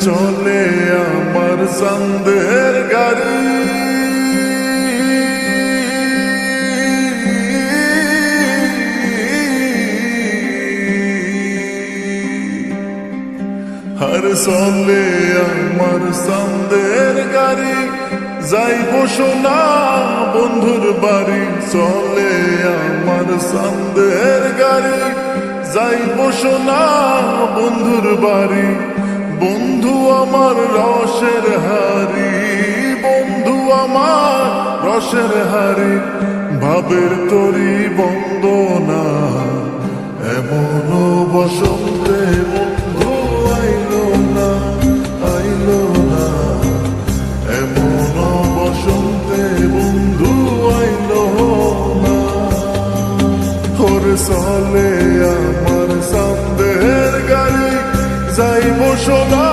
চলে আমার সন্দের গাড়ি, আর চলে আমার সন্দের গাড়ি, যাইব সোনা বন্ধুর বাড়ি। চলে আমার সন্দের গাড়ি, যাইব সোনা বন্ধুর বাড়ি। বন্ধু আমার রসের হারি, বন্ধু আমার রসের হারি, ভাবের তরি বন্দনা এমন বসন্তে বন্ধু আইলো না, আইলো না, এমন বসন্তে বন্ধু আইলো না। ওরে চলে আমার সন্দের গাড়ি, যাইব সোনা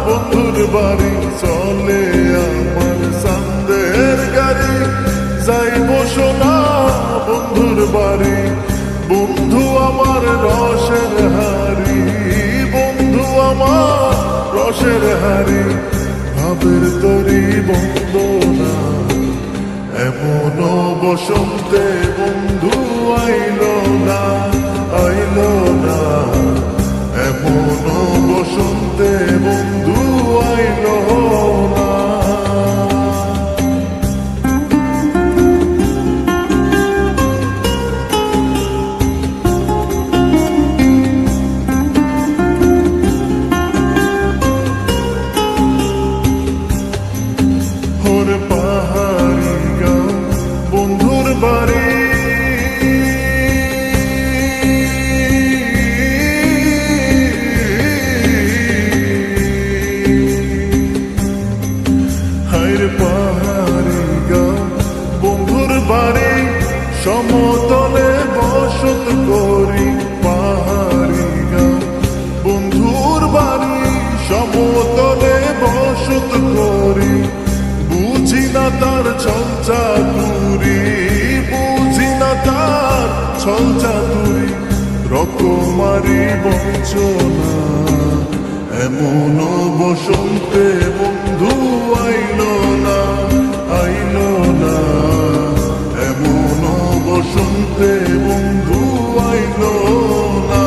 বন্ধুর বাড়ি। চলে আমার সন্দের গাড়ি, যাইব সোনা বন্ধুর বাড়ি। বন্ধু আমার রসের হারি, বন্ধু আমার রসের হারি, ভাবের তরি বন্দনা এমন বসন্তে বন্ধু আইলো না, আইলো না, এমন বসন্তে বন্ধু আইলো না। ওরে পাহাড়ি গাঁও বন্ধুর বাড়ি, পাহাড়ি গাঁও বন্ধুর বাড়ি, সমতলে বসত করি। পাহাড়ি গাঁও বন্ধুর বাড়ি, সমতলে বসত করি। বুঝি না তার ছল চাতুরি, বুঝি না তার ছল চাতুরি, রকমারি বঞ্চনা এমন বসন্তে বন্ধু আইলো না, আইলো না, এমন বসন্তে বন্ধু আইলো না।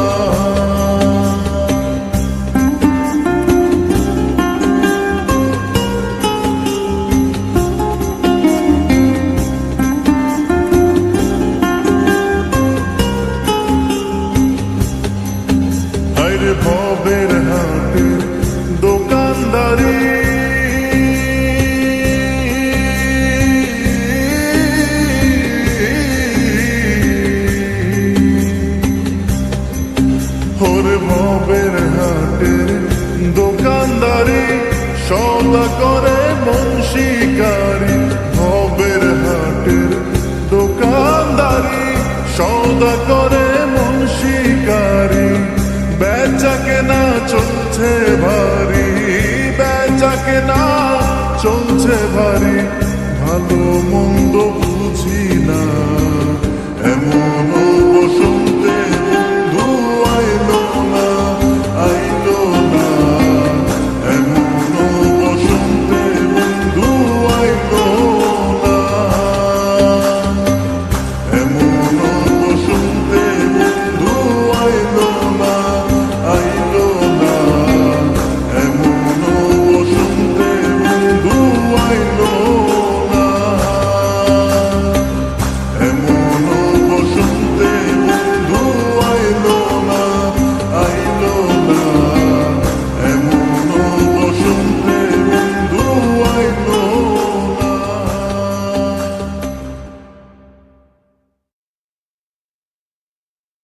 আরে ভবের হাটে দোকানদারি, ওরে ভবের হাটে দোকানদারি, সদা করে মন শিকারি। ভবের হাটের দোকানদারি, সদা করে মন শিকারি। বেচা কেনা চলছে ভারী, বেচা কেনা চলছে ভারী, ভালো মন্দ বুঝি না এমন